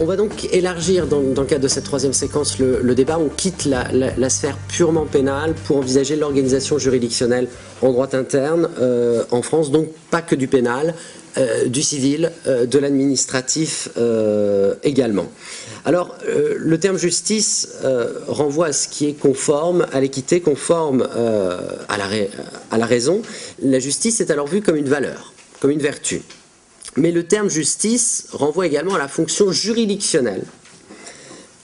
On va donc élargir dans le cadre de cette troisième séquence le débat. On quitte la sphère purement pénale pour envisager l'organisation juridictionnelle en droit interne en France, donc pas que du pénal, du civil, de l'administratif également. Alors, le terme justice renvoie à ce qui est conforme à l'équité, conforme à la raison. La justice est alors vue comme une valeur, comme une vertu. Mais le terme justice renvoie également à la fonction juridictionnelle,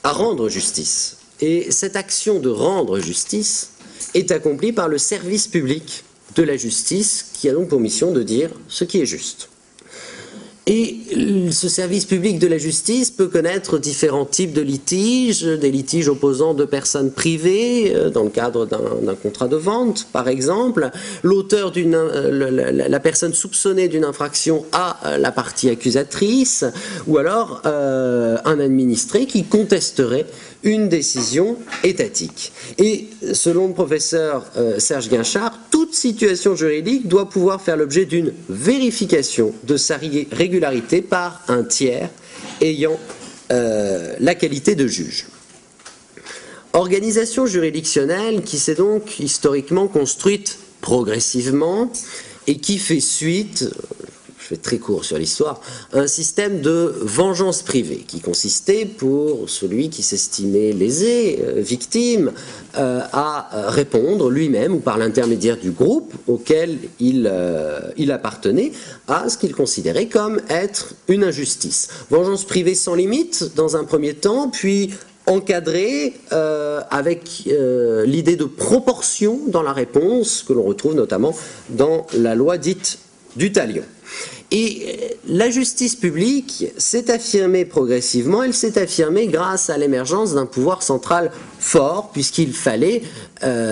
à rendre justice. Et cette action de rendre justice est accomplie par le service public de la justice, qui a donc pour mission de dire ce qui est juste. Et ce service public de la justice peut connaître différents types de litiges, des litiges opposant deux personnes privées dans le cadre d'un contrat de vente, par exemple. L'auteur la personne soupçonnée d'une infraction à la partie accusatrice, ou alors un administré qui contesterait une décision étatique. Et selon le professeur Serge Guinchard, toute situation juridique doit pouvoir faire l'objet d'une vérification de sa régularité par un tiers ayant la qualité de juge. Organisation juridictionnelle qui s'est donc historiquement construite progressivement et qui fait suite, je fais très court sur l'histoire, un système de vengeance privée qui consistait pour celui qui s'estimait lésé, victime, à répondre lui-même ou par l'intermédiaire du groupe auquel il appartenait à ce qu'il considérait comme être une injustice. Vengeance privée sans limite dans un premier temps, puis encadré avec l'idée de proportion dans la réponse que l'on retrouve notamment dans la loi dite du talion. Et la justice publique s'est affirmée progressivement, elle s'est affirmée grâce à l'émergence d'un pouvoir central fort, puisqu'il fallait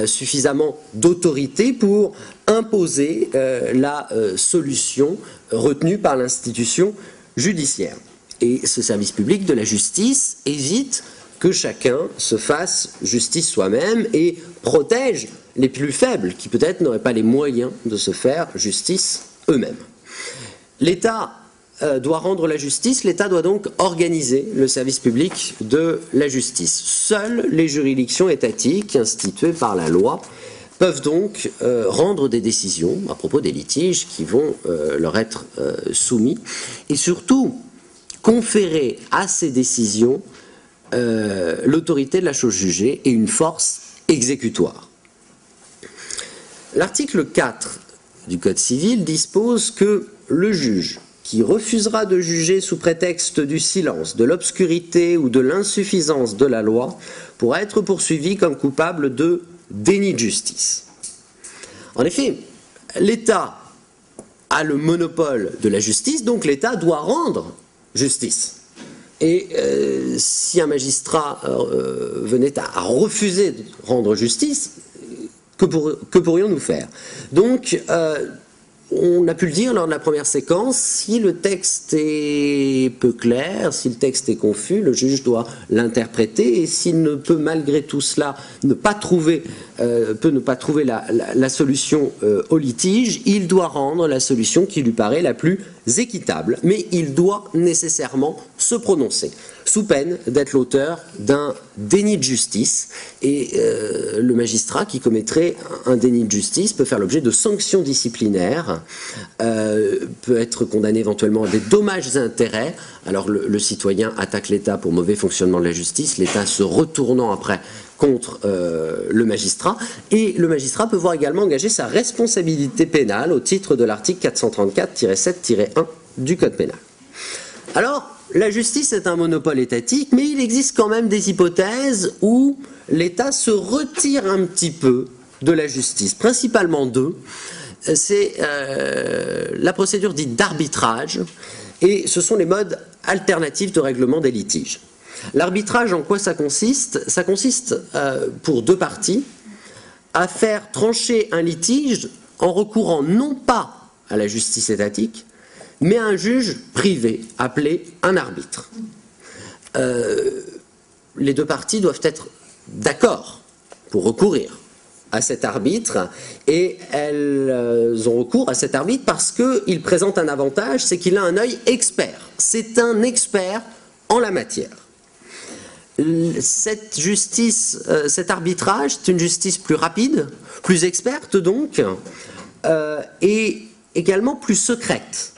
suffisamment d'autorité pour imposer la solution retenue par l'institution judiciaire. Et ce service public de la justice évite que chacun se fasse justice soi-même et protège les plus faibles, qui peut-être n'auraient pas les moyens de se faire justice eux-mêmes. L'État doit rendre la justice, l'État doit donc organiser le service public de la justice. Seules les juridictions étatiques instituées par la loi peuvent donc rendre des décisions à propos des litiges qui vont leur être soumis et surtout conférer à ces décisions l'autorité de la chose jugée et une force exécutoire. L'article 4 du Code civil dispose que le juge qui refusera de juger sous prétexte du silence, de l'obscurité ou de l'insuffisance de la loi pourra être poursuivi comme coupable de déni de justice. En effet, l'État a le monopole de la justice, donc l'État doit rendre justice. Et si un magistrat venait à refuser de rendre justice, que pourrions-nous faire? Donc, on a pu le dire lors de la première séquence, si le texte est peu clair, si le texte est confus, le juge doit l'interpréter, et s'il ne peut malgré tout cela ne pas trouver la solution au litige, il doit rendre la solution qui lui paraît la plus équitable, mais il doit nécessairement se prononcer, sous peine d'être l'auteur d'un déni de justice, et le magistrat qui commettrait un déni de justice peut faire l'objet de sanctions disciplinaires, peut être condamné éventuellement à des dommages et intérêts. Alors le citoyen attaque l'État pour mauvais fonctionnement de la justice, l'État se retournant après contre le magistrat, et le magistrat peut voir également engager sa responsabilité pénale au titre de l'article 434-7-1 du Code pénal. Alors, la justice est un monopole étatique, mais il existe quand même des hypothèses où l'État se retire un petit peu de la justice, principalement deux. C'est la procédure dite d'arbitrage, et ce sont les modes alternatifs de règlement des litiges. L'arbitrage, en quoi ça consiste? Ça consiste, pour deux parties, à faire trancher un litige en recourant non pas à la justice étatique, mais à un juge privé, appelé un arbitre. Les deux parties doivent être d'accord pour recourir à cet arbitre, et elles ont recours à cet arbitre parce qu'il présente un avantage, c'est qu'il a un œil expert. C'est un expert en la matière. Cette justice, cet arbitrage, c'est une justice plus rapide, plus experte donc, et également plus secrète.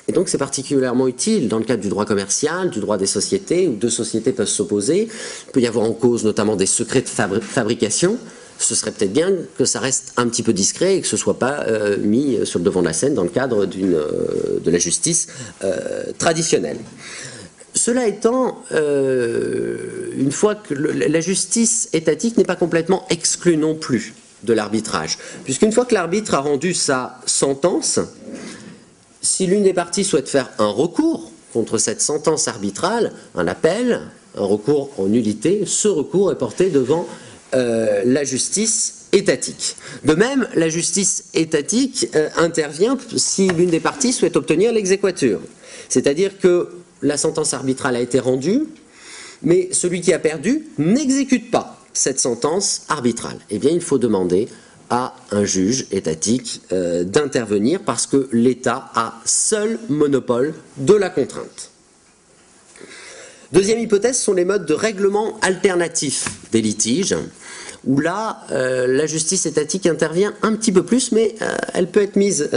Et donc c'est particulièrement utile dans le cadre du droit commercial, du droit des sociétés, où deux sociétés peuvent s'opposer. Il peut y avoir en cause notamment des secrets de fabrication. Ce serait peut-être bien que ça reste un petit peu discret et que ce ne soit pas mis sur le devant de la scène dans le cadre de la justice traditionnelle. Cela étant, une fois que la justice étatique n'est pas complètement exclue non plus de l'arbitrage, puisqu'une fois que l'arbitre a rendu sa sentence, si l'une des parties souhaite faire un recours contre cette sentence arbitrale, un appel, un recours en nullité, ce recours est porté devant la justice étatique. De même, la justice étatique intervient si l'une des parties souhaite obtenir l'exéquatur. C'est-à-dire que la sentence arbitrale a été rendue, mais celui qui a perdu n'exécute pas cette sentence arbitrale. Eh bien, il faut demander à un juge étatique d'intervenir parce que l'État a seul monopole de la contrainte. Deuxième hypothèse sont les modes de règlement alternatifs des litiges, où là, la justice étatique intervient un petit peu plus, mais elle peut être mise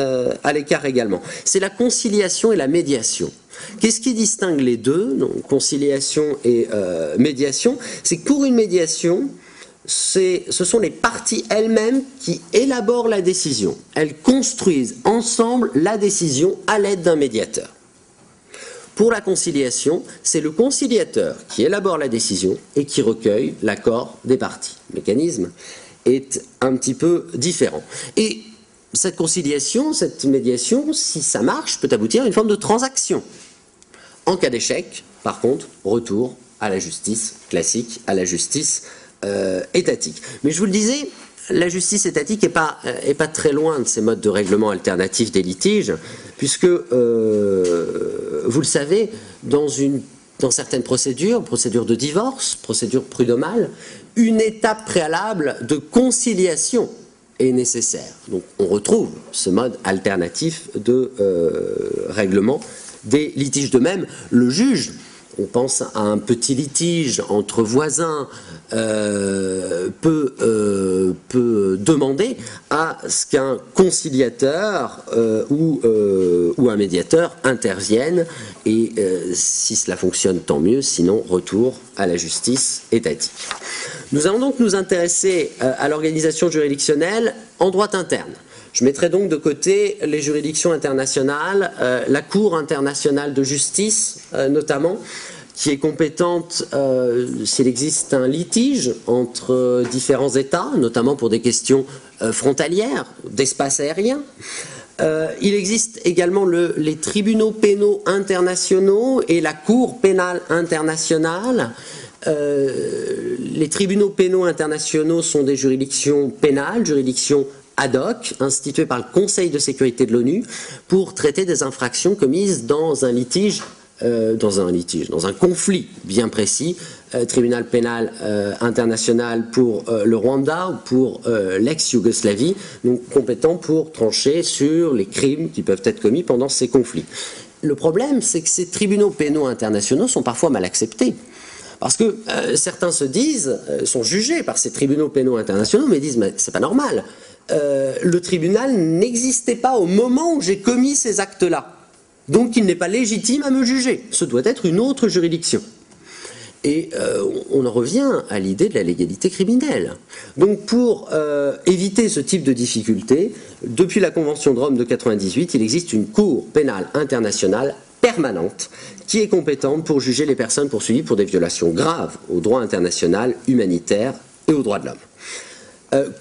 à l'écart également. C'est la conciliation et la médiation. Qu'est-ce qui distingue les deux, donc conciliation et médiation? C'est que pour une médiation, ce sont les parties elles-mêmes qui élaborent la décision. Elles construisent ensemble la décision à l'aide d'un médiateur. Pour la conciliation, c'est le conciliateur qui élabore la décision et qui recueille l'accord des parties. Le mécanisme est un petit peu différent. Et cette conciliation, cette médiation, si ça marche, peut aboutir à une forme de transaction. En cas d'échec, par contre, retour à la justice classique, à la justice étatique. Mais je vous le disais, la justice étatique n'est pas très loin de ces modes de règlement alternatifs des litiges, puisque, vous le savez, dans certaines procédures de divorce, procédure prud'homale, une étape préalable de conciliation est nécessaire. Donc on retrouve ce mode alternatif de règlement des litiges. De même, le juge, on pense à un petit litige entre voisins, peut demander à ce qu'un conciliateur ou un médiateur intervienne, et si cela fonctionne, tant mieux, sinon retour à la justice étatique. Nous allons donc nous intéresser à l'organisation juridictionnelle en droit interne. Je mettrai donc de côté les juridictions internationales, la Cour internationale de justice notamment, qui est compétente s'il existe un litige entre différents États, notamment pour des questions frontalières, d'espace aérien. Il existe également les tribunaux pénaux internationaux et la Cour pénale internationale. Les tribunaux pénaux internationaux sont des juridictions pénales, juridictions ad hoc, instituées par le Conseil de sécurité de l'ONU pour traiter des infractions commises dans un litige, dans un conflit bien précis, tribunal pénal international pour le Rwanda ou pour l'ex-Yougoslavie, donc compétent pour trancher sur les crimes qui peuvent être commis pendant ces conflits. Le problème, c'est que ces tribunaux pénaux internationaux sont parfois mal acceptés. Parce que certains se disent, sont jugés par ces tribunaux pénaux internationaux, mais disent, mais c'est pas normal. Le tribunal n'existait pas au moment où j'ai commis ces actes-là. Donc il n'est pas légitime à me juger. Ce doit être une autre juridiction. Et on en revient à l'idée de la légalité criminelle. Donc pour éviter ce type de difficulté, depuis la Convention de Rome de 1998, il existe une Cour pénale internationale permanente qui est compétente pour juger les personnes poursuivies pour des violations graves au droit international, humanitaire et aux droits de l'homme.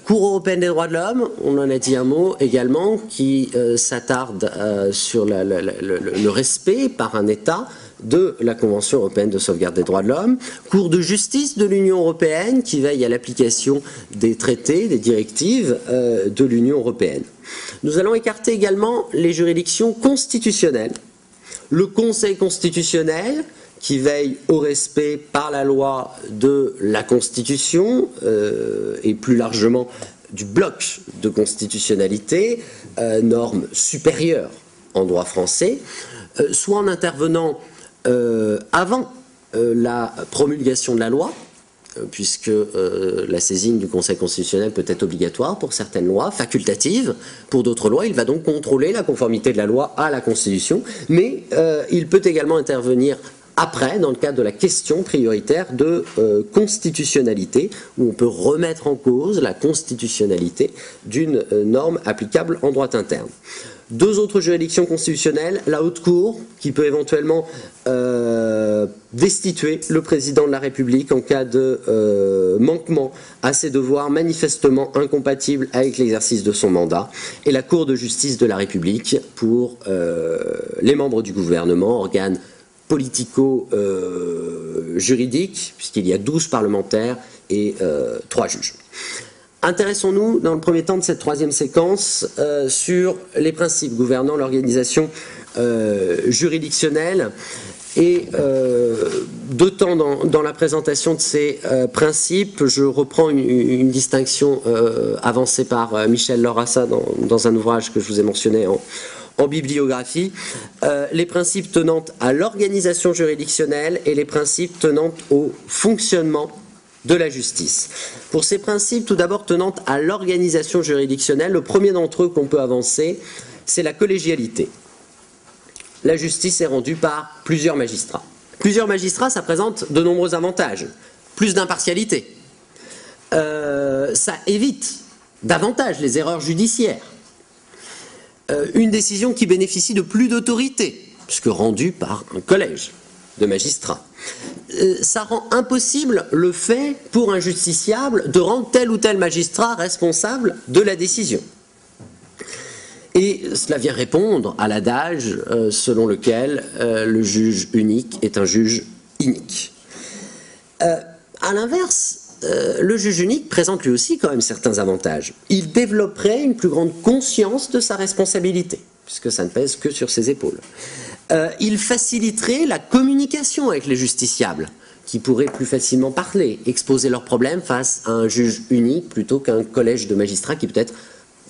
Cour européenne des droits de l'homme, on en a dit un mot également, qui s'attarde sur le respect par un État de la Convention européenne de sauvegarde des droits de l'homme. Cour de justice de l'Union européenne qui veille à l'application des traités, des directives de l'Union européenne. Nous allons écarter également les juridictions constitutionnelles. Le Conseil constitutionnel, qui veille au respect par la loi de la Constitution et plus largement du bloc de constitutionnalité, normes supérieures en droit français, soit en intervenant avant la promulgation de la loi, puisque la saisine du Conseil constitutionnel peut être obligatoire pour certaines lois, facultative pour d'autres lois. Il va donc contrôler la conformité de la loi à la Constitution, mais il peut également intervenir après, dans le cadre de la question prioritaire de constitutionnalité, où on peut remettre en cause la constitutionnalité d'une norme applicable en droit interne. Deux autres juridictions constitutionnelles, la Haute Cour, qui peut éventuellement destituer le président de la République en cas de manquement à ses devoirs manifestement incompatibles avec l'exercice de son mandat, et la Cour de justice de la République pour les membres du gouvernement, organe politico-juridique, puisqu'il y a 12 parlementaires et 3 juges. Intéressons-nous dans le premier temps de cette troisième séquence sur les principes gouvernant l'organisation juridictionnelle et d'autant dans la présentation de ces principes, je reprends une distinction avancée par Michel Laurassa dans un ouvrage que je vous ai mentionné en bibliographie, les principes tenant à l'organisation juridictionnelle et les principes tenant au fonctionnement de la justice. Pour ces principes, tout d'abord tenant à l'organisation juridictionnelle, le premier d'entre eux qu'on peut avancer, c'est la collégialité. La justice est rendue par plusieurs magistrats. Plusieurs magistrats, ça présente de nombreux avantages. Plus d'impartialité. Ça évite davantage les erreurs judiciaires. Une décision qui bénéficie de plus d'autorité, puisque rendue par un collège de magistrats. Ça rend impossible le fait pour un justiciable de rendre tel ou tel magistrat responsable de la décision. Et cela vient répondre à l'adage selon lequel le juge unique est un juge inique. À l'inverse, le juge unique présente lui aussi quand même certains avantages. Il développerait une plus grande conscience de sa responsabilité, puisque ça ne pèse que sur ses épaules. Il faciliterait la communication avec les justiciables, qui pourraient plus facilement parler, exposer leurs problèmes face à un juge unique plutôt qu'un collège de magistrats qui peut être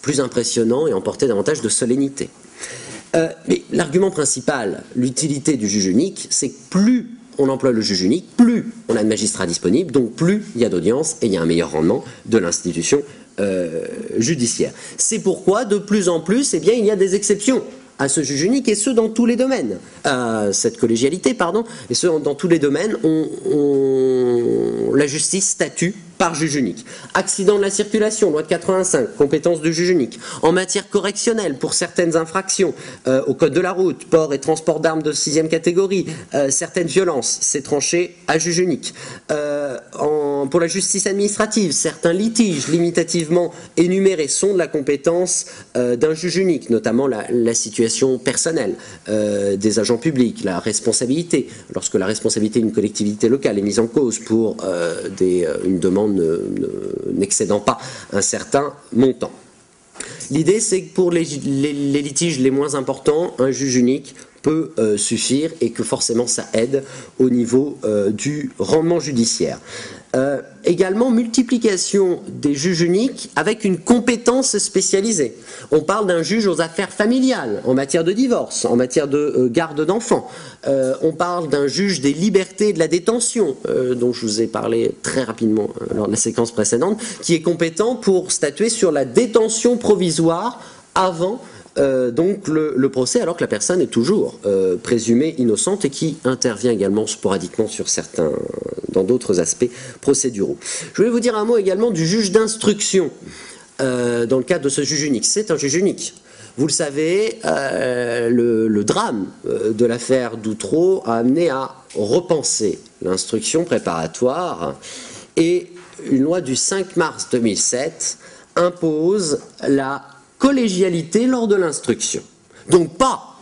plus impressionnant et emporter davantage de solennité. Mais l'argument principal, l'utilité du juge unique, c'est que plus on emploie le juge unique, plus on a de magistrats disponibles, donc plus il y a d'audience et il y a un meilleur rendement de l'institution judiciaire. C'est pourquoi, de plus en plus, eh bien, il y a des exceptions à ce juge unique, et ce dans tous les domaines, cette collégialité, pardon, et ce dans tous les domaines, la justice statue par juge unique. Accident de la circulation, loi de 85, compétence du juge unique. En matière correctionnelle, pour certaines infractions, au code de la route, port et transport d'armes de 6e catégorie, certaines violences, c'est tranché à juge unique. Pour la justice administrative, certains litiges limitativement énumérés sont de la compétence d'un juge unique, notamment la situation personnelle des agents publics, la responsabilité, lorsque la responsabilité d'une collectivité locale est mise en cause pour une demande n'excédant pas un certain montant. L'idée, c'est que pour les litiges les moins importants, un juge unique peut suffire et que forcément ça aide au niveau du rendement judiciaire. Également, multiplication des juges uniques avec une compétence spécialisée. On parle d'un juge aux affaires familiales, en matière de divorce, en matière de garde d'enfants. On parle d'un juge des libertés et de la détention, dont je vous ai parlé très rapidement lors de la séquence précédente, qui est compétent pour statuer sur la détention provisoire avant donc le procès, alors que la personne est toujours présumée innocente et qui intervient également sporadiquement dans d'autres aspects procéduraux. Je voulais vous dire un mot également du juge d'instruction dans le cadre de ce juge unique. C'est un juge unique. Vous le savez, le drame de l'affaire Doutreau a amené à repenser l'instruction préparatoire, et une loi du 5 mars 2007 impose la collégialité lors de l'instruction. Donc pas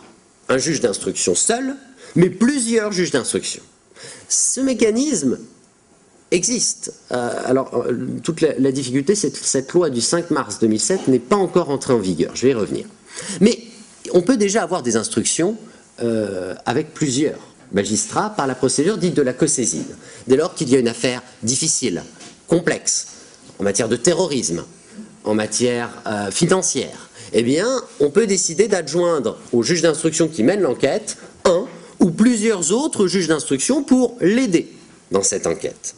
un juge d'instruction seul, mais plusieurs juges d'instruction. Ce mécanisme existe. Toute la difficulté, c'est que cette loi du 5 mars 2007 n'est pas encore entrée en vigueur. Je vais y revenir. Mais on peut déjà avoir des instructions avec plusieurs magistrats par la procédure dite de la cosaisine. Dès lors qu'il y a une affaire difficile, complexe, en matière de terrorisme, en matière financière, eh bien, on peut décider d'adjoindre au juge d'instruction qui mène l'enquête un ou ou plusieurs autres juges d'instruction pour l'aider dans cette enquête.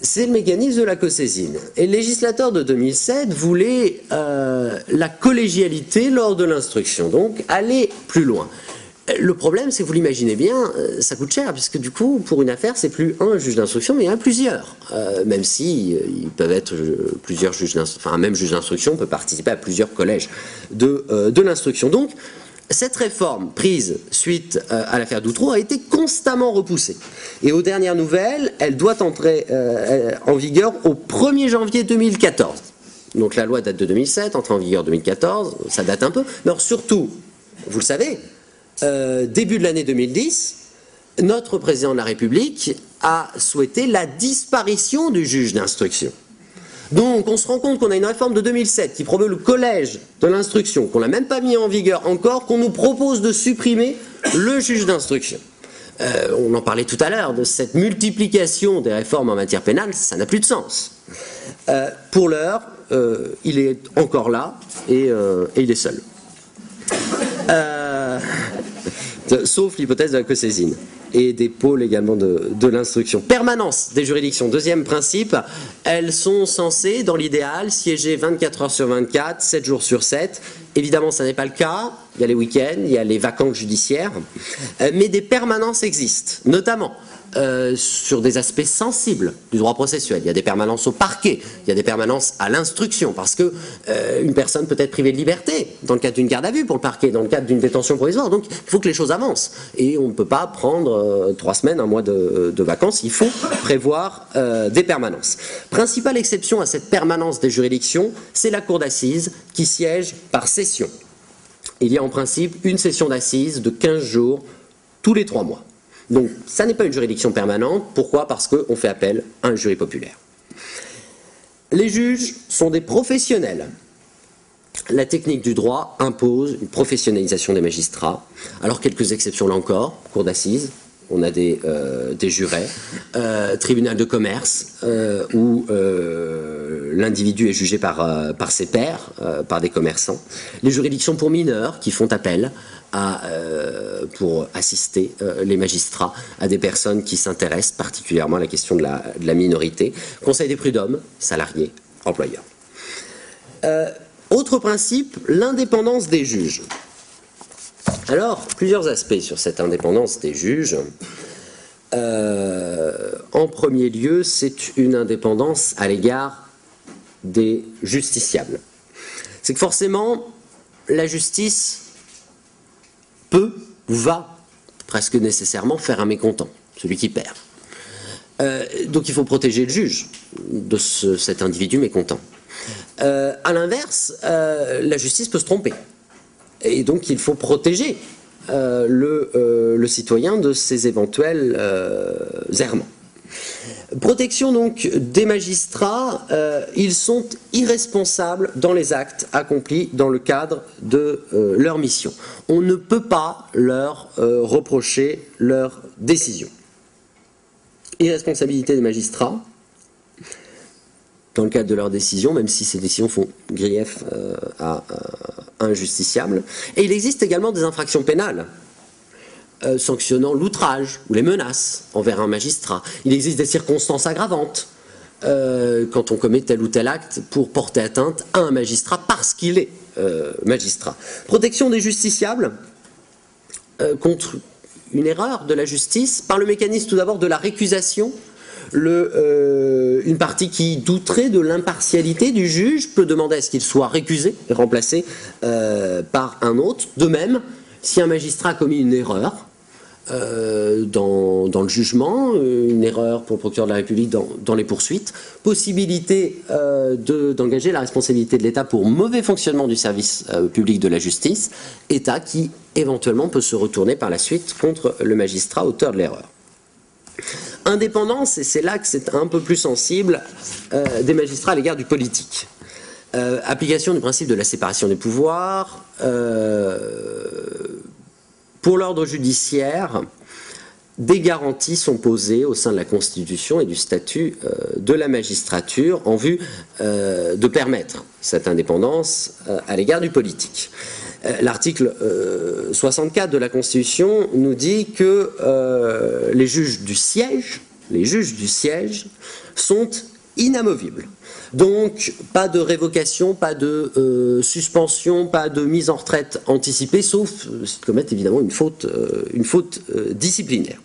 C'est le mécanisme de la cosaisine. Et le législateur de 2007 voulait la collégialité lors de l'instruction, donc aller plus loin. Le problème, c'est que vous l'imaginez bien, ça coûte cher, puisque du coup, pour une affaire, c'est plus un juge d'instruction, mais il y en a plusieurs. Même si ils peuvent être plusieurs juges d'instruction, enfin un même juge d'instruction peut participer à plusieurs collèges de l'instruction. Donc, cette réforme prise suite à l'affaire Doutreau a été constamment repoussée. Et aux dernières nouvelles, elle doit entrer en vigueur au 1er janvier 2014. Donc la loi date de 2007, entrée en vigueur 2014, ça date un peu. Mais alors surtout, vous le savez, début de l'année 2010, notre président de la République a souhaité la disparition du juge d'instruction. Donc on se rend compte qu'on a une réforme de 2007 qui promeut le collège de l'instruction, qu'on n'a même pas mis en vigueur encore, qu'on nous propose de supprimer le juge d'instruction. On en parlait tout à l'heure, de cette multiplication des réformes en matière pénale, ça n'a plus de sens. Pour l'heure, il est encore là et il est seul. Sauf l'hypothèse de la cosaisine et des pôles également de l'instruction. Permanence des juridictions, deuxième principe, elles sont censées, dans l'idéal, siéger 24 heures sur 24, 7 jours sur 7. Évidemment, ça n'est pas le cas, il y a les week-ends, il y a les vacances judiciaires, mais des permanences existent, notamment sur des aspects sensibles du droit processuel. Il y a des permanences au parquet, il y a des permanences à l'instruction, parce que une personne peut être privée de liberté dans le cadre d'une garde à vue pour le parquet, dans le cadre d'une détention provisoire. Donc il faut que les choses avancent. Et on ne peut pas prendre 3 semaines, un mois de vacances, il faut prévoir des permanences. Principale exception à cette permanence des juridictions, c'est la cour d'assises qui siège par session. Il y a en principe une session d'assises de 15 jours tous les 3 mois. Donc, ça n'est pas une juridiction permanente. Pourquoi? Parce qu'on fait appel à un jury populaire. Les juges sont des professionnels. La technique du droit impose une professionnalisation des magistrats. Alors, quelques exceptions là encore. Cour d'assises, on a des jurés. Tribunal de commerce, où l'individu est jugé par ses pairs, par des commerçants. Les juridictions pour mineurs qui font appel pour assister les magistrats à des personnes qui s'intéressent particulièrement à la question de la minorité. Conseil des prud'hommes, salariés, employeurs. Autre principe, l'indépendance des juges. Alors, plusieurs aspects sur cette indépendance des juges. En premier lieu, c'est une indépendance à l'égard des justiciables. C'est que forcément, la justice peut ou va presque nécessairement faire un mécontent, celui qui perd. Donc il faut protéger le juge de cet individu mécontent. À l'inverse, la justice peut se tromper. Et donc il faut protéger le citoyen de ses éventuels errements. Protection donc des magistrats, ils sont irresponsables dans les actes accomplis dans le cadre de leur mission. On ne peut pas leur reprocher leurs décisions. Irresponsabilité des magistrats dans le cadre de leurs décisions, même si ces décisions font grief à un justiciable. Et il existe également des infractions pénales sanctionnant l'outrage ou les menaces envers un magistrat. Il existe des circonstances aggravantes quand on commet tel ou tel acte pour porter atteinte à un magistrat parce qu'il est magistrat. Protection des justiciables contre une erreur de la justice par le mécanisme tout d'abord de la récusation. Une partie qui douterait de l'impartialité du juge peut demander à ce qu'il soit récusé et remplacé par un autre. De même, si un magistrat a commis une erreur dans le jugement, une erreur pour le procureur de la République dans les poursuites, possibilité d'engager la responsabilité de l'État pour mauvais fonctionnement du service public de la justice, État qui éventuellement peut se retourner par la suite contre le magistrat auteur de l'erreur. Indépendance, et c'est là que c'est un peu plus sensible, des magistrats à l'égard du politique. Application du principe de la séparation des pouvoirs. Pour l'ordre judiciaire, des garanties sont posées au sein de la Constitution et du statut de la magistrature en vue de permettre cette indépendance à l'égard du politique. L'article 64 de la Constitution nous dit que les juges du siège sont inamovibles. Donc, pas de révocation, pas de suspension, pas de mise en retraite anticipée, sauf s'ils commettent évidemment une faute disciplinaire.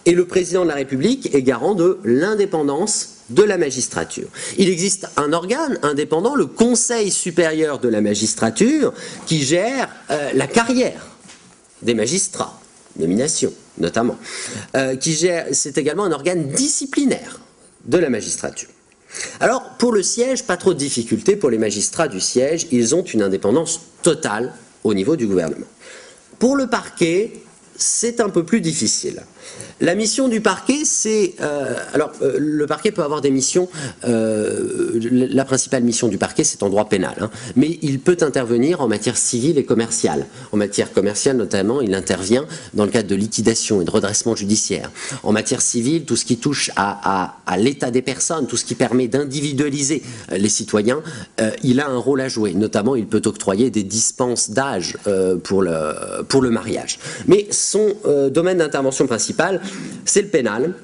Et le président de la République est garant de l'indépendance de la magistrature. Il existe un organe indépendant, le Conseil supérieur de la magistrature, qui gère la carrière des magistrats, nomination notamment, c'est également un organe disciplinaire de la magistrature. Alors, pour le siège, pas trop de difficultés pour les magistrats du siège, ils ont une indépendance totale au niveau du gouvernement. Pour le parquet, c'est un peu plus difficile. La mission du parquet, c'est... le parquet peut avoir des missions... la principale mission du parquet, c'est en droit pénal. Hein, mais il peut intervenir en matière civile et commerciale. En matière commerciale, notamment, il intervient dans le cadre de liquidation et de redressement judiciaire. En matière civile, tout ce qui touche à l'état des personnes, tout ce qui permet d'individualiser les citoyens, il a un rôle à jouer. Notamment, il peut octroyer des dispenses d'âge pour le mariage. Mais son domaine d'intervention principal, c'est le pénal.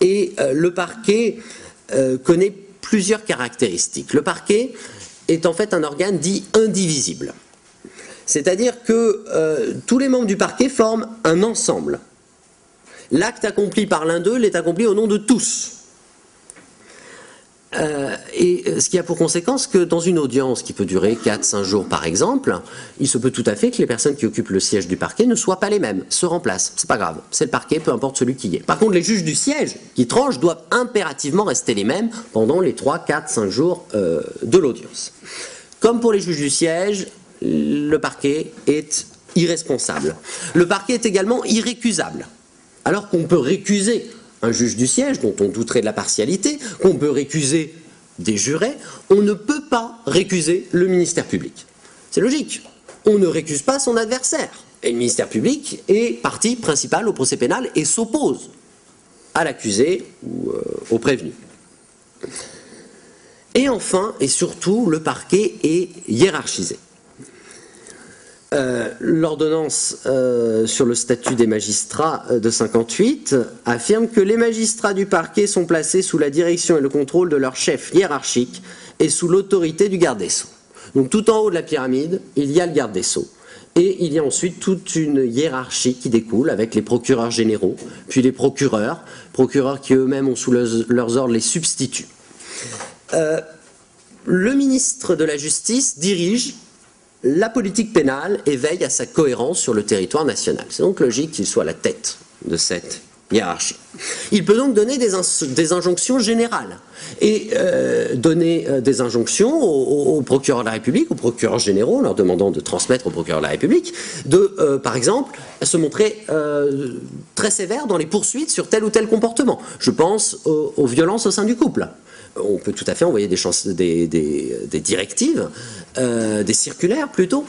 Et le parquet connaît plusieurs caractéristiques. Le parquet est en fait un organe dit indivisible. C'est-à-dire que tous les membres du parquet forment un ensemble. L'acte accompli par l'un d'eux l'est accompli au nom de tous. Et ce qui a pour conséquence que dans une audience qui peut durer 4-5 jours par exemple, il se peut tout à fait que les personnes qui occupent le siège du parquet ne soient pas les mêmes, se remplacent, c'est pas grave, c'est le parquet, peu importe celui qui y est. Par contre, les juges du siège qui tranchent doivent impérativement rester les mêmes pendant les 3-4-5 jours de l'audience. Comme pour les juges du siège, le parquet est irresponsable. Le parquet est également irrécusable, alors qu'on peut récuser un juge du siège dont on douterait de la partialité, qu'on peut récuser des jurés, on ne peut pas récuser le ministère public. C'est logique. On ne récuse pas son adversaire. Et le ministère public est partie principale au procès pénal et s'oppose à l'accusé ou au prévenu. Et enfin, et surtout, le parquet est hiérarchisé. L'ordonnance sur le statut des magistrats de 58 affirme que les magistrats du parquet sont placés sous la direction et le contrôle de leur chef hiérarchique et sous l'autorité du garde des Sceaux. Donc tout en haut de la pyramide, il y a le garde des Sceaux. Et il y a ensuite toute une hiérarchie qui découle avec les procureurs généraux, puis les procureurs qui eux-mêmes ont sous leurs ordres les substituts. Le ministre de la Justice dirige la politique pénale et veille à sa cohérence sur le territoire national. C'est donc logique qu'il soit à la tête de cette hiérarchie. Il peut donc donner des injonctions générales et donner des injonctions aux procureurs de la République, aux procureurs généraux, en leur demandant de transmettre aux procureurs de la République, de, par exemple, se montrer très sévère dans les poursuites sur tel ou tel comportement. Je pense aux violences au sein du couple. On peut tout à fait envoyer des directives, des circulaires plutôt,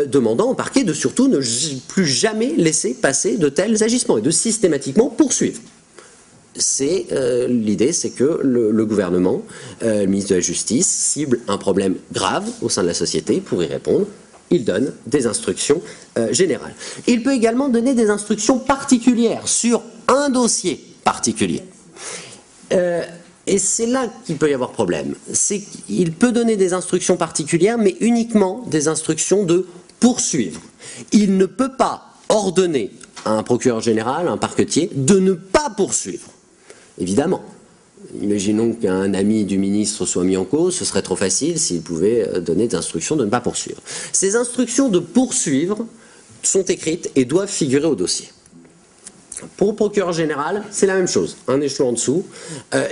demandant au parquet de surtout ne plus jamais laisser passer de tels agissements et de systématiquement poursuivre. L'idée, c'est que le gouvernement, le ministre de la Justice, cible un problème grave au sein de la société pour y répondre. Il donne des instructions générales. Il peut également donner des instructions particulières sur un dossier particulier. Et c'est là qu'il peut y avoir problème. C'est qu'il peut donner des instructions particulières, mais uniquement des instructions de poursuivre. Il ne peut pas ordonner à un procureur général, à un parquetier, de ne pas poursuivre. Évidemment. Imaginons qu'un ami du ministre soit mis en cause, ce serait trop facile s'il pouvait donner des instructions de ne pas poursuivre. Ces instructions de poursuivre sont écrites et doivent figurer au dossier. Pour le procureur général, c'est la même chose. Un échelon en dessous,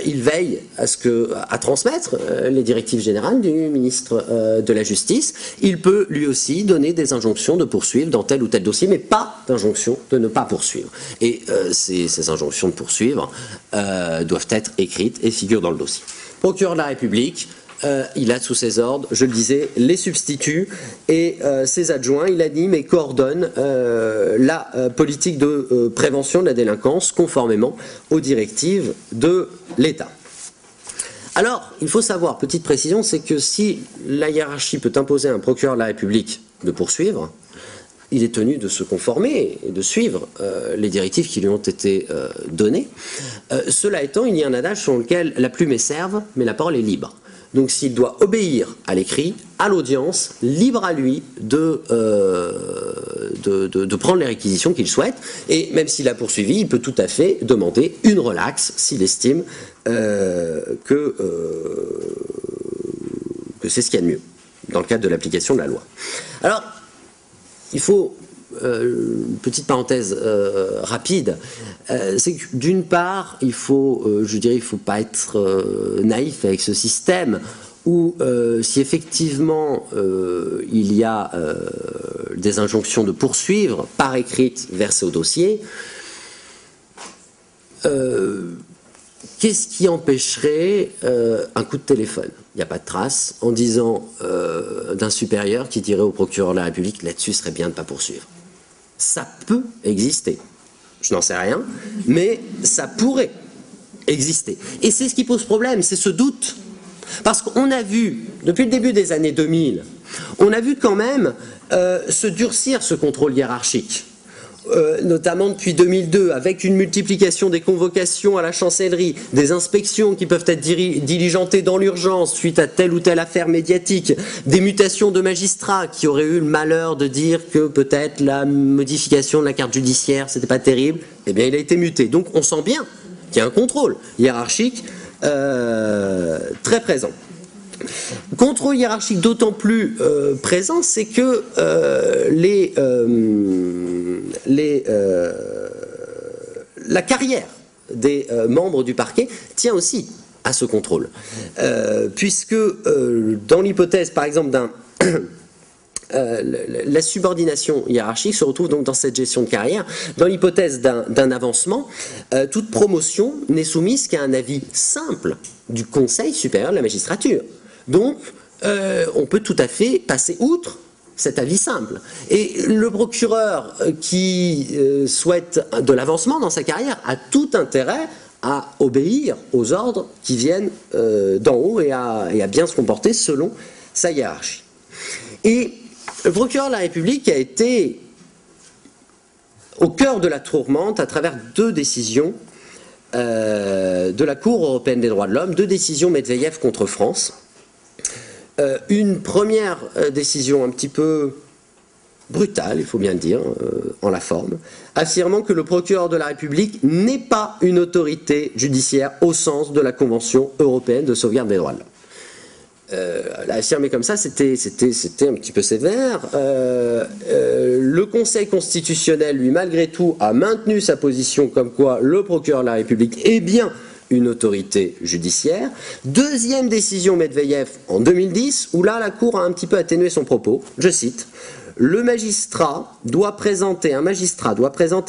il veille à transmettre les directives générales du ministre de la Justice. Il peut lui aussi donner des injonctions de poursuivre dans tel ou tel dossier, mais pas d'injonction de ne pas poursuivre. Et ces injonctions de poursuivre doivent être écrites et figurent dans le dossier. Procureur de la République, il a sous ses ordres, je le disais, les substituts et ses adjoints. Il anime et coordonne la politique de prévention de la délinquance conformément aux directives de l'État. Alors, il faut savoir, petite précision, c'est que si la hiérarchie peut imposer à un procureur de la République poursuivre, il est tenu de se conformer et de suivre les directives qui lui ont été données. Cela étant, il y a un adage sur lequel la plume est serve, mais la parole est libre. Donc s'il doit obéir à l'écrit, à l'audience, libre à lui de prendre les réquisitions qu'il souhaite. Et même s'il a poursuivi, il peut tout à fait demander une relaxe s'il estime que c'est ce qu'il y a de mieux dans le cadre de l'application de la loi. Alors, il faut, une petite parenthèse rapide, c'est que d'une part, il faut, je dirais, il ne faut pas être naïf avec ce système où si effectivement il y a des injonctions de poursuivre par écrite versées au dossier, qu'est-ce qui empêcherait un coup de téléphone? Il n'y a pas de trace en disant d'un supérieur qui dirait au procureur de la République là-dessus serait bien de ne pas poursuivre. Ça peut exister. Je n'en sais rien, mais ça pourrait exister. Et c'est ce qui pose problème, c'est ce doute. Parce qu'on a vu, depuis le début des années 2000, on a vu quand même se durcir ce contrôle hiérarchique. Notamment depuis 2002, avec une multiplication des convocations à la chancellerie, des inspections qui peuvent être diligentées dans l'urgence suite à telle ou telle affaire médiatique, des mutations de magistrats qui auraient eu le malheur de dire que peut-être la modification de la carte judiciaire, c'était pas terrible, eh bien il a été muté. Donc on sent bien qu'il y a un contrôle hiérarchique très présent. Contrôle hiérarchique d'autant plus présent, c'est que la carrière des membres du parquet tient aussi à ce contrôle. Puisque dans l'hypothèse, par exemple, la subordination hiérarchique se retrouve donc dans cette gestion de carrière. Dans l'hypothèse d'un avancement, toute promotion n'est soumise qu'à un avis simple du Conseil supérieur de la magistrature. Donc, on peut tout à fait passer outre cet avis simple. Et le procureur qui souhaite de l'avancement dans sa carrière a tout intérêt à obéir aux ordres qui viennent d'en haut et à bien se comporter selon sa hiérarchie. Et le procureur de la République a été au cœur de la tourmente à travers deux décisions de la Cour européenne des droits de l'homme, deux décisions Medvedev contre France. Une première décision un petit peu brutale, il faut bien le dire, en la forme, affirmant que le procureur de la République n'est pas une autorité judiciaire au sens de la Convention européenne de sauvegarde des droits de l'homme. L'affirmer comme ça, c'était un petit peu sévère. Le Conseil constitutionnel, lui, malgré tout, a maintenu sa position comme quoi le procureur de la République est bien une autorité judiciaire. Deuxième décision Medvedev en 2010, où là, la Cour a un petit peu atténué son propos. Je cite. Un magistrat doit présenter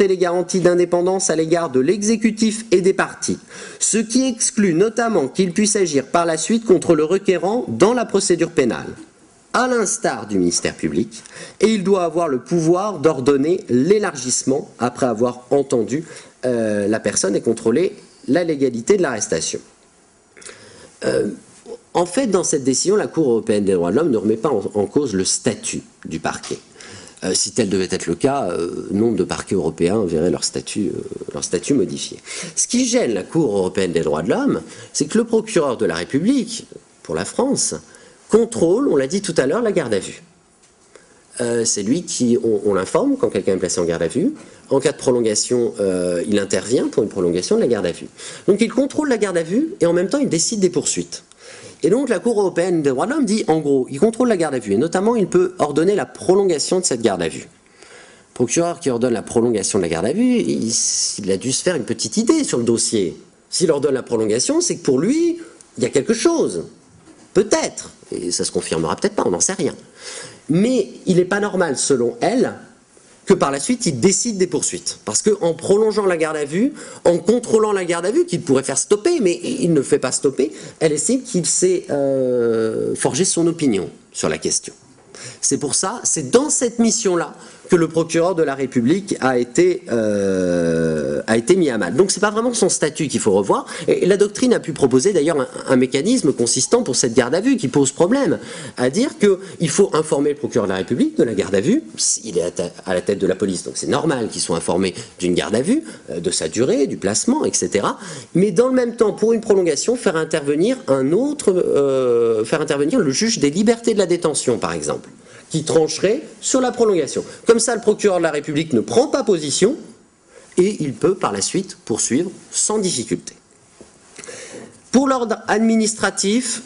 les garanties d'indépendance à l'égard de l'exécutif et des parties, ce qui exclut notamment qu'il puisse agir par la suite contre le requérant dans la procédure pénale, à l'instar du ministère public, et il doit avoir le pouvoir d'ordonner l'élargissement après avoir entendu la personne et contrôlé la légalité de l'arrestation. En fait, dans cette décision, la Cour européenne des droits de l'homme ne remet pas en cause le statut du parquet. Si tel devait être le cas, nombre de parquets européens verraient leur statut modifié. Ce qui gêne la Cour européenne des droits de l'homme, c'est que le procureur de la République, pour la France, contrôle, on l'a dit tout à l'heure, la garde à vue. C'est lui qui, on l'informe quand quelqu'un est placé en garde à vue. En cas de prolongation, il intervient pour une prolongation de la garde à vue. Donc il contrôle la garde à vue et en même temps il décide des poursuites. Et donc la Cour européenne des droits de l'homme dit, en gros, il contrôle la garde à vue et notamment il peut ordonner la prolongation de cette garde à vue. Le procureur qui ordonne la prolongation de la garde à vue, il a dû se faire une petite idée sur le dossier. S'il ordonne la prolongation, c'est que pour lui, il y a quelque chose. Peut-être. Et ça se confirmera peut-être pas, on n'en sait rien. Mais il n'est pas normal, selon elle, que par la suite, il décide des poursuites. Parce qu'en prolongeant la garde à vue, en contrôlant la garde à vue, qu'il pourrait faire stopper, mais il ne fait pas stopper, elle estime qu'il s'est forgé son opinion sur la question. C'est pour ça, c'est dans cette mission-là que le procureur de la République a été mis à mal. Donc c'est pas vraiment son statut qu'il faut revoir. Et la doctrine a pu proposer d'ailleurs un mécanisme consistant pour cette garde à vue qui pose problème, à dire qu'il faut informer le procureur de la République de la garde à vue. Il est à la tête de la police, donc c'est normal qu'il soit informé d'une garde à vue, de sa durée, du placement, etc. Mais dans le même temps, pour une prolongation, faire intervenir le juge des libertés de la détention, par exemple, qui trancherait sur la prolongation. Comme ça, le procureur de la République ne prend pas position et il peut par la suite poursuivre sans difficulté. Pour l'ordre administratif,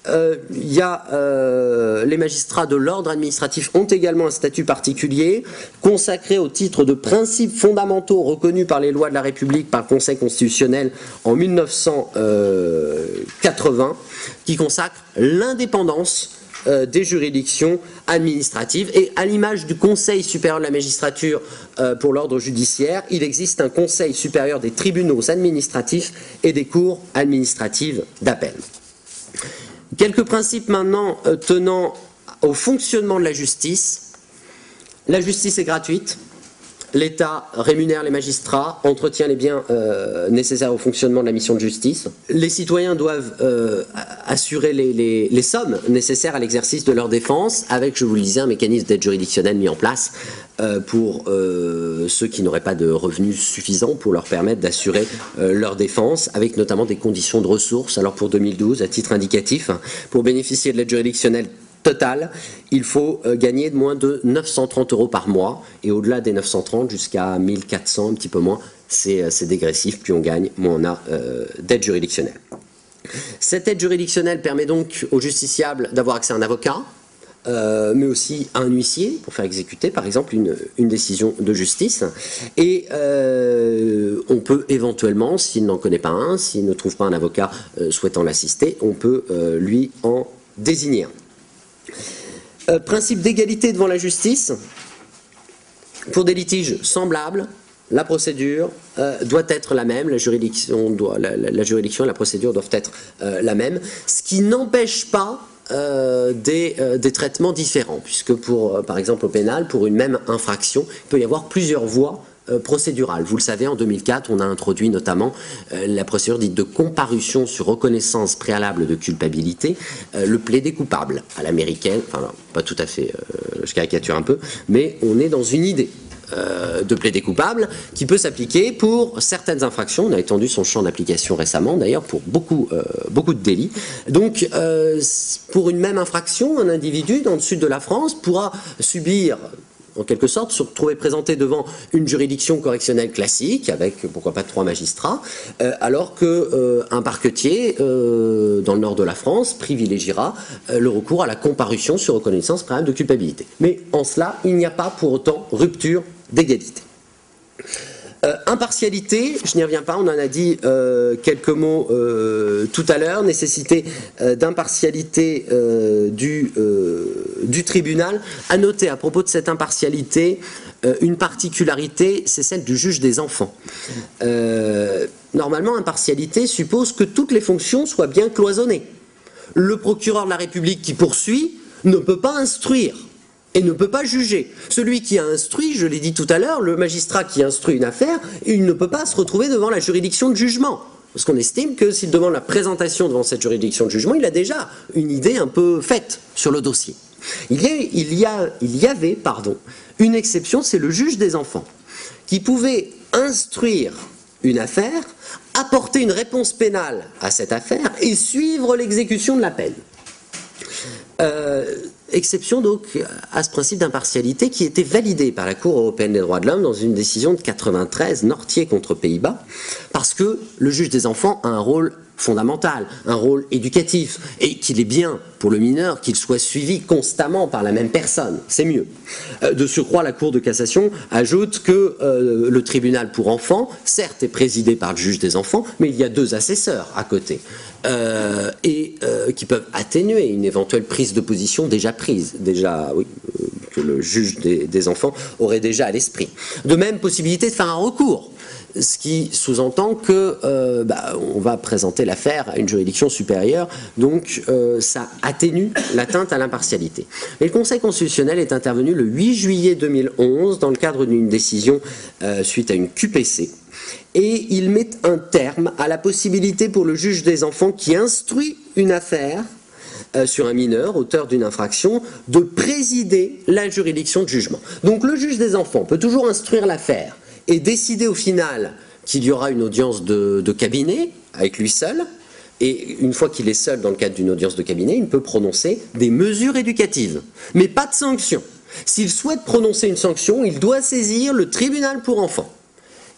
les magistrats de l'ordre administratif ont également un statut particulier consacré au titre de principes fondamentaux reconnus par les lois de la République par le Conseil constitutionnel en 1980, qui consacre l'indépendance des juridictions administratives. Et à l'image du Conseil supérieur de la magistrature pour l'ordre judiciaire, il existe un Conseil supérieur des tribunaux administratifs et des cours administratives d'appel. Quelques principes maintenant tenant au fonctionnement de la justice. La justice est gratuite. L'État rémunère les magistrats, entretient les biens nécessaires au fonctionnement de la mission de justice. Les citoyens doivent assurer les sommes nécessaires à l'exercice de leur défense, avec, je vous le disais, un mécanisme d'aide juridictionnelle mis en place pour ceux qui n'auraient pas de revenus suffisants pour leur permettre d'assurer leur défense, avec notamment des conditions de ressources. Alors pour 2012, à titre indicatif, pour bénéficier de l'aide juridictionnelle total, il faut gagner de moins de 930 € par mois, et au-delà des 930 jusqu'à 1400, un petit peu moins, c'est dégressif, plus on gagne, moins on a d'aide juridictionnelle. Cette aide juridictionnelle permet donc aux justiciables d'avoir accès à un avocat, mais aussi à un huissier pour faire exécuter par exemple une décision de justice, et on peut éventuellement, s'il n'en connaît pas un, s'il ne trouve pas un avocat souhaitant l'assister, on peut lui en désigner un. Principe d'égalité devant la justice. Pour des litiges semblables, la procédure doit être la même, la juridiction et la procédure doivent être la même, ce qui n'empêche pas des traitements différents, puisque par exemple au pénal, pour une même infraction, il peut y avoir plusieurs voies procédurale. Vous le savez, en 2004, on a introduit notamment la procédure dite de comparution sur reconnaissance préalable de culpabilité, le plaidé coupable à l'américaine, enfin pas tout à fait, je caricature un peu, mais on est dans une idée de plaidé coupable qui peut s'appliquer pour certaines infractions. On a étendu son champ d'application récemment, d'ailleurs pour beaucoup de délits. Donc pour une même infraction, un individu dans le sud de la France pourra subir, en quelque sorte, se retrouver présenté devant une juridiction correctionnelle classique, avec pourquoi pas 3 magistrats, alors qu'un parquetier dans le nord de la France privilégiera le recours à la comparution sur reconnaissance préalable de culpabilité. Mais en cela, il n'y a pas pour autant rupture d'égalité. Impartialité, je n'y reviens pas, on en a dit quelques mots tout à l'heure, nécessité d'impartialité du tribunal. À noter à propos de cette impartialité, une particularité, c'est celle du juge des enfants. Normalement, impartialité suppose que toutes les fonctions soient bien cloisonnées. Le procureur de la République qui poursuit ne peut pas instruire et ne peut pas juger. Celui qui a instruit, je l'ai dit tout à l'heure, le magistrat qui instruit une affaire, il ne peut pas se retrouver devant la juridiction de jugement. Parce qu'on estime que s'il demande la présentation devant cette juridiction de jugement, il a déjà une idée un peu faite sur le dossier. Il y avait une exception, c'est le juge des enfants, qui pouvait instruire une affaire, apporter une réponse pénale à cette affaire et suivre l'exécution de la peine. Exception donc à ce principe d'impartialité qui était validé par la Cour européenne des droits de l'homme dans une décision de 93, Nortier contre Pays-Bas, parce que le juge des enfants a un rôle fondamental, un rôle éducatif, et qu'il est bien pour le mineur qu'il soit suivi constamment par la même personne, c'est mieux. De surcroît, la Cour de cassation ajoute que le tribunal pour enfants, certes, est présidé par le juge des enfants, mais il y a 2 assesseurs à côté, qui peuvent atténuer une éventuelle prise de position déjà prise, que le juge des enfants aurait déjà à l'esprit. De même, possibilité de faire un recours. ce qui sous-entend que on va présenter l'affaire à une juridiction supérieure, donc ça atténue l'atteinte à l'impartialité. Et le Conseil constitutionnel est intervenu le 8 juillet 2011 dans le cadre d'une décision suite à une QPC, et il met un terme à la possibilité pour le juge des enfants qui instruit une affaire sur un mineur, auteur d'une infraction, de présider la juridiction de jugement. Donc le juge des enfants peut toujours instruire l'affaire et décider au final qu'il y aura une audience de cabinet avec lui seul, et une fois qu'il est seul dans le cadre d'une audience de cabinet, il peut prononcer des mesures éducatives, mais pas de sanction. S'il souhaite prononcer une sanction, il doit saisir le tribunal pour enfants.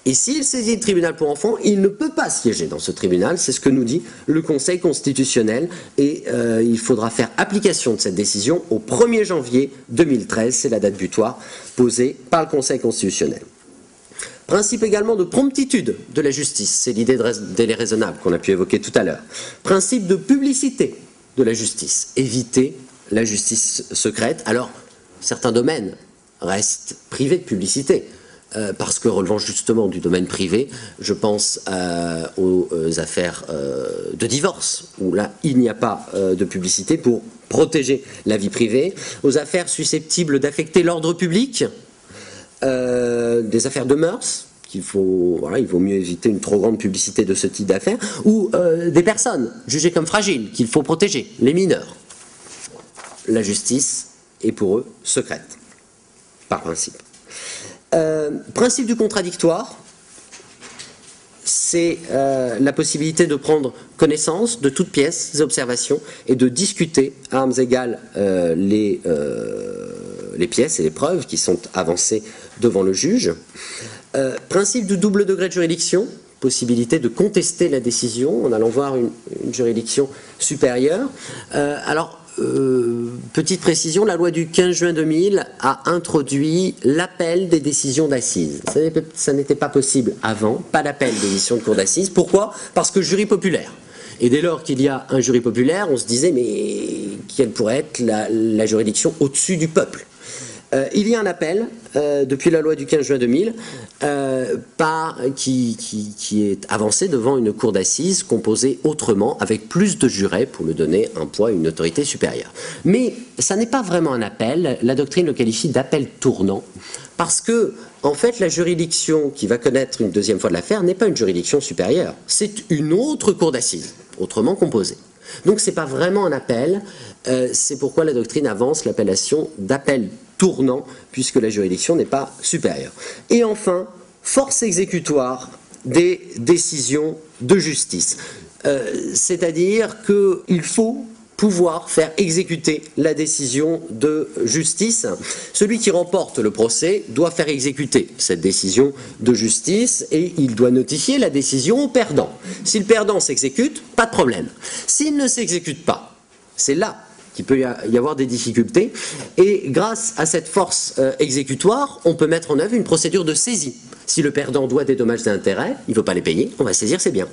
Et s'il saisit le tribunal pour enfants, il ne peut pas siéger dans ce tribunal, c'est ce que nous dit le Conseil constitutionnel, et il faudra faire application de cette décision au 1er janvier 2013, c'est la date butoir posée par le Conseil constitutionnel. Principe également de promptitude de la justice, c'est l'idée de délai raisonnable qu'on a pu évoquer tout à l'heure. Principe de publicité de la justice, éviter la justice secrète. Alors, certains domaines restent privés de publicité, parce que relevant justement du domaine privé, je pense aux affaires de divorce, où là, il n'y a pas de publicité pour protéger la vie privée, aux affaires susceptibles d'affecter l'ordre public, des affaires de mœurs, il vaut mieux éviter une trop grande publicité de ce type d'affaires, ou des personnes jugées comme fragiles, qu'il faut protéger, les mineurs. La justice est pour eux secrète, par principe. Principe du contradictoire, c'est la possibilité de prendre connaissance de toutes pièces, des observations, et de discuter à armes égales les pièces et les preuves qui sont avancées devant le juge. Principe du double degré de juridiction, possibilité de contester la décision en allant voir une juridiction supérieure. Petite précision, la loi du 15 juin 2000 a introduit l'appel des décisions d'assises. Ça n'était pas possible avant, pas d'appel des décisions de cour d'assises. Pourquoi? Parce que jury populaire. Et dès lors qu'il y a un jury populaire, on se disait, mais quelle pourrait être la juridiction au-dessus du peuple? Il y a un appel, depuis la loi du 15 juin 2000, qui est avancé devant une cour d'assises composée autrement, avec plus de jurés pour lui donner un poids et une autorité supérieure. Mais ça n'est pas vraiment un appel, la doctrine le qualifie d'appel tournant, parce que, en fait, la juridiction qui va connaître une deuxième fois de l'affaire n'est pas une juridiction supérieure, c'est une autre cour d'assises, autrement composée. Donc ce n'est pas vraiment un appel, c'est pourquoi la doctrine avance l'appellation d'appel tournant, puisque la juridiction n'est pas supérieure. Et enfin, force exécutoire des décisions de justice. C'est-à-dire qu'il faut pouvoir faire exécuter la décision de justice. Celui qui remporte le procès doit faire exécuter cette décision de justice et il doit notifier la décision au perdant. Si le perdant s'exécute, pas de problème. S'il ne s'exécute pas, c'est là qu'il peut y avoir des difficultés, et grâce à cette force exécutoire, on peut mettre en œuvre une procédure de saisie. Si le perdant doit des dommages et intérêts, il ne veut pas les payer, on va saisir ses biens.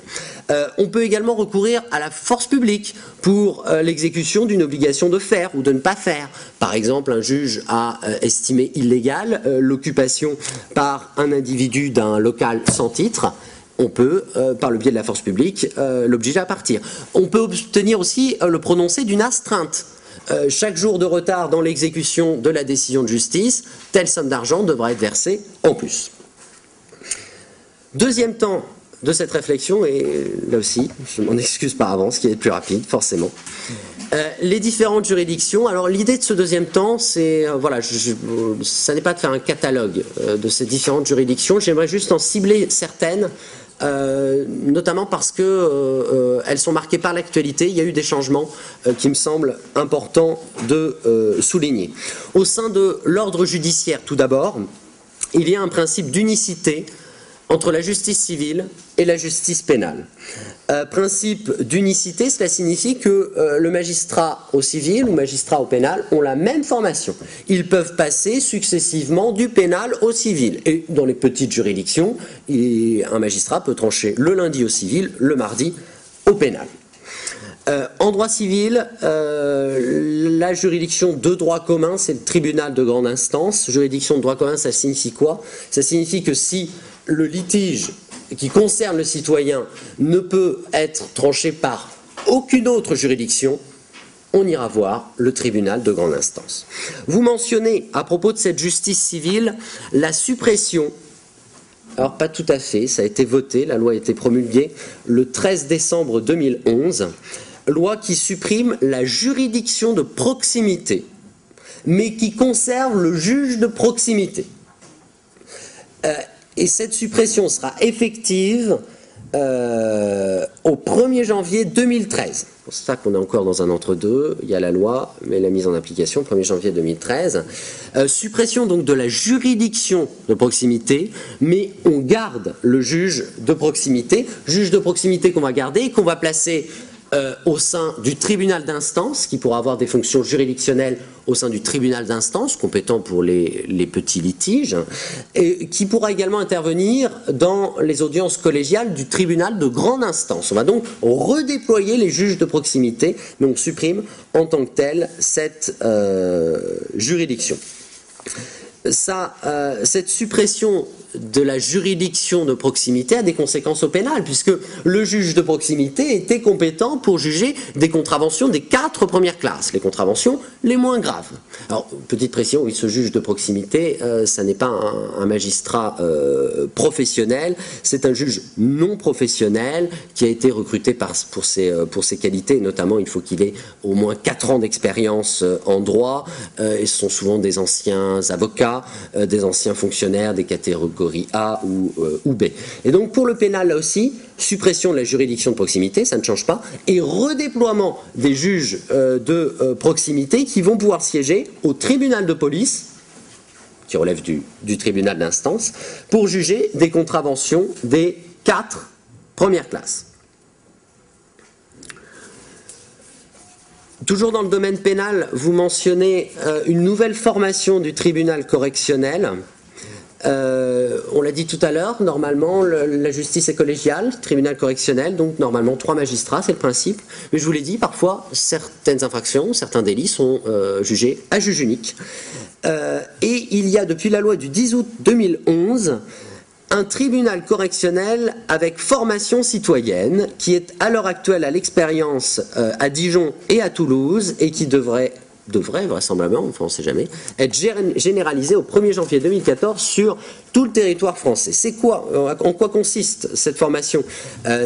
On peut également recourir à la force publique pour l'exécution d'une obligation de faire ou de ne pas faire. Par exemple, un juge a estimé illégale l'occupation par un individu d'un local sans titre. On peut, par le biais de la force publique, l'obliger à partir. On peut obtenir aussi le prononcé d'une astreinte. Chaque jour de retard dans l'exécution de la décision de justice, telle somme d'argent devra être versée en plus. Deuxième temps de cette réflexion, et là aussi, je m'en excuse par avance, qui est plus rapide, forcément. Les différentes juridictions. Alors l'idée de ce deuxième temps, c'est, ça n'est pas de faire un catalogue de ces différentes juridictions, j'aimerais juste en cibler certaines, notamment parce que elles sont marquées par l'actualité. Il y a eu des changements qui me semblent importants de souligner. Au sein de l'ordre judiciaire, tout d'abord, il y a un principe d'unicité entre la justice civile et la justice pénale. Principe d'unicité, cela signifie que le magistrat au civil ou magistrat au pénal ont la même formation. Ils peuvent passer successivement du pénal au civil. Et dans les petites juridictions, un magistrat peut trancher le lundi au civil, le mardi au pénal. En droit civil, la juridiction de droit commun, c'est le tribunal de grande instance. Juridiction de droit commun, ça signifie quoi? Ça signifie que si le litige qui concerne le citoyen ne peut être tranché par aucune autre juridiction, on ira voir le tribunal de grande instance. Vous mentionnez, à propos de cette justice civile, la suppression, alors pas tout à fait, ça a été voté, la loi a été promulguée le 13 décembre 2011, loi qui supprime la juridiction de proximité, mais qui conserve le juge de proximité. Et cette suppression sera effective au 1er janvier 2013. C'est ça qu'on est encore dans un entre-deux, il y a la loi, mais la mise en application, 1er janvier 2013. Suppression donc de la juridiction de proximité, mais on garde le juge de proximité qu'on va garder et qu'on va placer au sein du tribunal d'instance, qui pourra avoir des fonctions juridictionnelles au sein du tribunal d'instance, compétent pour les petits litiges, et qui pourra également intervenir dans les audiences collégiales du tribunal de grande instance. On va donc redéployer les juges de proximité, mais on supprime en tant que tel cette juridiction. Cette suppression de la juridiction de proximité a des conséquences au pénal, puisque le juge de proximité était compétent pour juger des contraventions des 4 premières classes, les contraventions les moins graves. Alors, petite précision, oui, ce juge de proximité, ça n'est pas un magistrat professionnel, c'est un juge non professionnel qui a été recruté pour ses qualités, notamment il faut qu'il ait au moins 4 ans d'expérience en droit, et ce sont souvent des anciens avocats, des anciens fonctionnaires des catégories A ou B. Et donc pour le pénal, là aussi, suppression de la juridiction de proximité, ça ne change pas, et redéploiement des juges de proximité qui vont pouvoir siéger au tribunal de police, qui relève du tribunal d'instance, pour juger des contraventions des 4 premières classes. Toujours dans le domaine pénal, vous mentionnez une nouvelle formation du tribunal correctionnel. On l'a dit tout à l'heure, normalement la justice est collégiale, tribunal correctionnel, donc normalement 3 magistrats, c'est le principe. Mais je vous l'ai dit, parfois certaines infractions, certains délits sont jugés à juge unique. Et il y a depuis la loi du 10 août 2011 un tribunal correctionnel avec formation citoyenne qui est à l'heure actuelle à l'expérience à Dijon et à Toulouse et qui devrait vraisemblablement, enfin on ne sait jamais, être généralisé au 1er janvier 2014 sur tout le territoire français. C'est quoi, en quoi consiste cette formation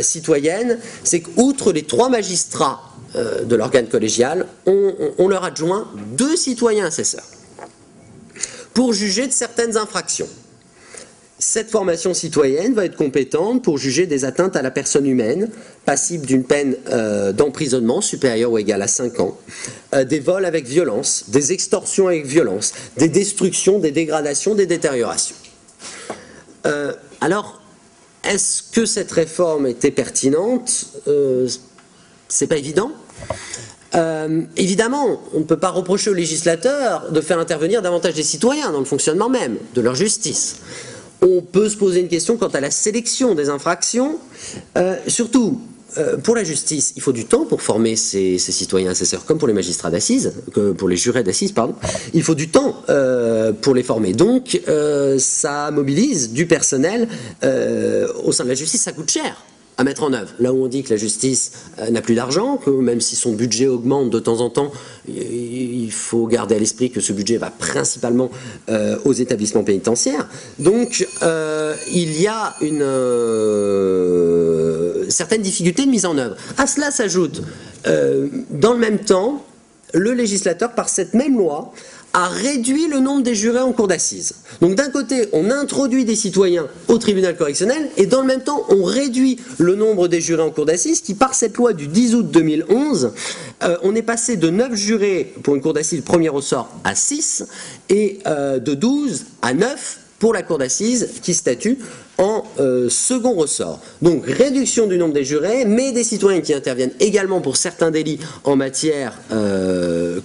citoyenne? C'est qu'outre les 3 magistrats de l'organe collégial, on leur adjoint 2 citoyens assesseurs pour juger de certaines infractions. Cette formation citoyenne va être compétente pour juger des atteintes à la personne humaine, passible d'une peine d'emprisonnement supérieure ou égale à 5 ans, des vols avec violence, des extorsions avec violence, des destructions, des dégradations, des détériorations. Alors, est-ce que cette réforme était pertinente? C'est pas évident. Évidemment, on ne peut pas reprocher aux législateurs de faire intervenir davantage des citoyens dans le fonctionnement même de leur justice. On peut se poser une question quant à la sélection des infractions. Surtout, pour la justice, il faut du temps pour former ces citoyens assesseurs, comme pour les magistrats d'assises, pour les jurés d'assises, pardon. Il faut du temps pour les former. Donc, ça mobilise du personnel au sein de la justice, ça coûte cher à mettre en œuvre. Là où on dit que la justice n'a plus d'argent, que même si son budget augmente de temps en temps, il faut garder à l'esprit que ce budget va principalement aux établissements pénitentiaires. Donc il y a une certaine difficulté de mise en œuvre. À cela s'ajoute, dans le même temps, le législateur, par cette même loi, a réduit le nombre des jurés en cour d'assises. Donc d'un côté, on introduit des citoyens au tribunal correctionnel et dans le même temps, on réduit le nombre des jurés en cour d'assises qui, par cette loi du 10 août 2011, on est passé de 9 jurés pour une cour d'assises premier ressort à 6 et de 12 à 9 pour la cour d'assises qui statue en second ressort. Donc réduction du nombre des jurés, mais des citoyens qui interviennent également pour certains délits en matière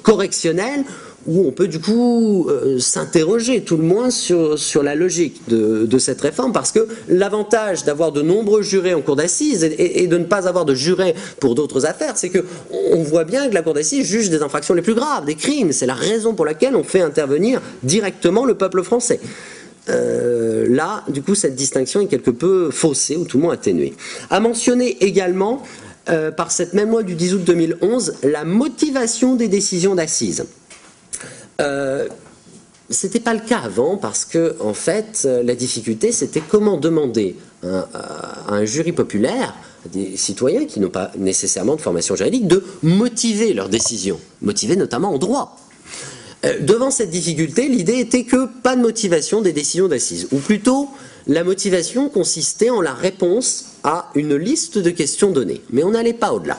correctionnelle, où on peut du coup s'interroger tout le moins sur la logique de cette réforme, parce que l'avantage d'avoir de nombreux jurés en cour d'assises et de ne pas avoir de jurés pour d'autres affaires, c'est qu'on voit bien que la cour d'assises juge des infractions les plus graves, des crimes. C'est la raison pour laquelle on fait intervenir directement le peuple français. là, du coup, cette distinction est quelque peu faussée, ou tout le moins atténuée. À mentionner également, par cette même loi du 10 août 2011, la motivation des décisions d'assises. C'était pas le cas avant, parce que, en fait, la difficulté, c'était comment demander à un jury populaire, des citoyens qui n'ont pas nécessairement de formation juridique, de motiver leurs décisions, motiver notamment en droit. Devant cette difficulté, l'idée était que pas de motivation des décisions d'assises, ou plutôt la motivation consistait en la réponse à une liste de questions données, mais on n'allait pas au-delà.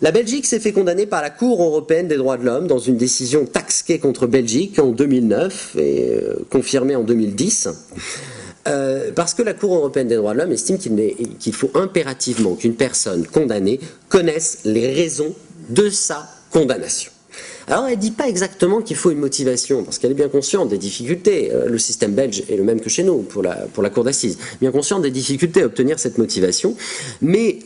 La Belgique s'est fait condamner par la Cour européenne des droits de l'homme dans une décision Taxquet contre Belgique en 2009 et confirmée en 2010. Parce que la Cour européenne des droits de l'homme estime qu'il faut impérativement qu'une personne condamnée connaisse les raisons de sa condamnation. Alors elle ne dit pas exactement qu'il faut une motivation, parce qu'elle est bien consciente des difficultés. Le système belge est le même que chez nous pour la cour d'assises. Bien consciente des difficultés à obtenir cette motivation, mais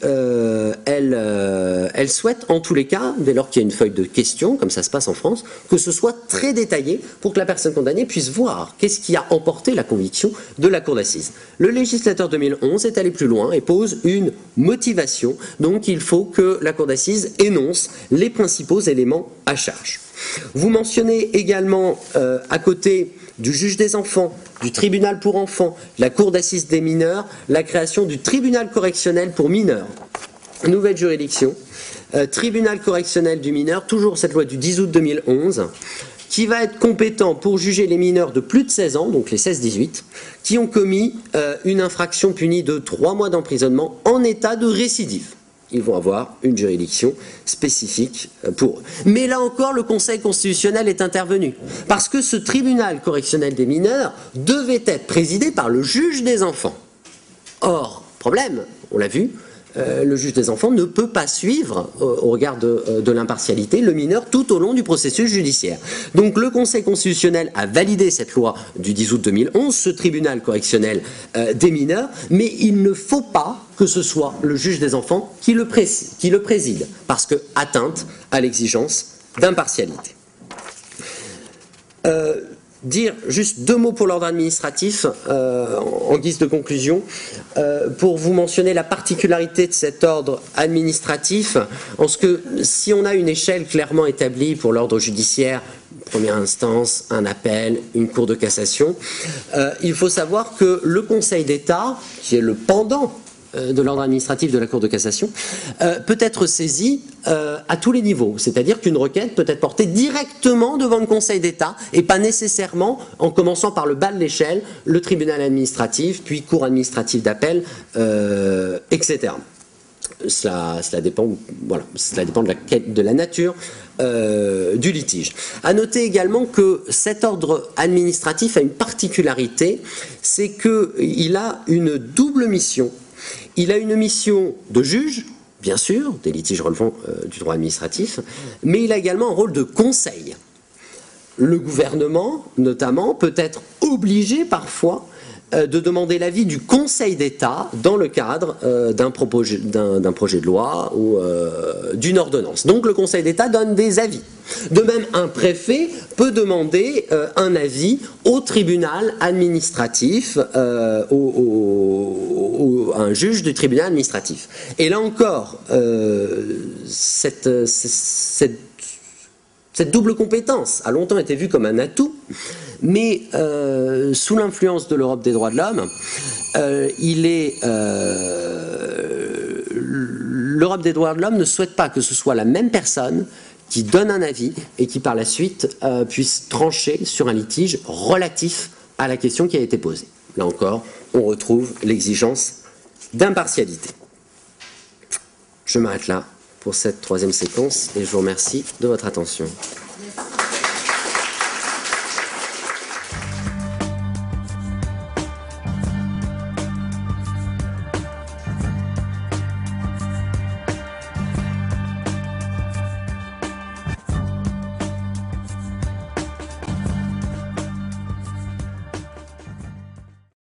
elle souhaite en tous les cas, dès lors qu'il y a une feuille de questions, comme ça se passe en France, que ce soit très détaillé pour que la personne condamnée puisse voir qu'est-ce qui a emporté la conviction de la cour d'assises. Le législateur 2011 est allé plus loin et pose une motivation, donc il faut que la cour d'assises énonce les principaux éléments à charge. Vous mentionnez également, à côté du juge des enfants, du tribunal pour enfants, la cour d'assises des mineurs, la création du tribunal correctionnel pour mineurs. Nouvelle juridiction, tribunal correctionnel du mineur, toujours cette loi du 10 août 2011, qui va être compétent pour juger les mineurs de plus de 16 ans, donc les 16-18, qui ont commis une infraction punie de 3 mois d'emprisonnement en état de récidive. Ils vont avoir une juridiction spécifique pour eux. Mais là encore, le Conseil constitutionnel est intervenu, parce que ce tribunal correctionnel des mineurs devait être présidé par le juge des enfants. Or, problème, on l'a vu, le juge des enfants ne peut pas suivre, au regard de l'impartialité, le mineur tout au long du processus judiciaire. Donc le Conseil constitutionnel a validé cette loi du 10 août 2011, ce tribunal correctionnel des mineurs, mais il ne faut pas que ce soit le juge des enfants qui le préside, parce que atteinte à l'exigence d'impartialité. Dire juste 2 mots pour l'ordre administratif en guise de conclusion, pour vous mentionner la particularité de cet ordre administratif, en ce que si on a une échelle clairement établie pour l'ordre judiciaire, première instance, un appel, une cour de cassation, il faut savoir que le Conseil d'État, qui est le pendant de l'ordre administratif de la Cour de cassation, peut être saisi à tous les niveaux. C'est-à-dire qu'une requête peut être portée directement devant le Conseil d'État et pas nécessairement en commençant par le bas de l'échelle, le tribunal administratif, puis cour administrative d'appel, etc. Cela dépend, voilà, cela dépend de la nature du litige. À noter également que cet ordre administratif a une particularité, c'est qu'il a une double mission. Il a une mission de juge, bien sûr, des litiges relevant du droit administratif, mais il a également un rôle de conseil. Le gouvernement, notamment, peut être obligé parfois de demander l'avis du Conseil d'État dans le cadre d'un projet de loi ou d'une ordonnance. Donc le Conseil d'État donne des avis. De même, un préfet peut demander un avis au tribunal administratif, à un juge du tribunal administratif. Et là encore, cette double compétence a longtemps été vue comme un atout, mais sous l'influence de l'Europe des droits de l'homme, l'Europe des droits de l'homme ne souhaite pas que ce soit la même personne qui donne un avis et qui par la suite puisse trancher sur un litige relatif à la question qui a été posée. Là encore, on retrouve l'exigence d'impartialité. Je m'arrête là pour cette 3e séquence et je vous remercie de votre attention.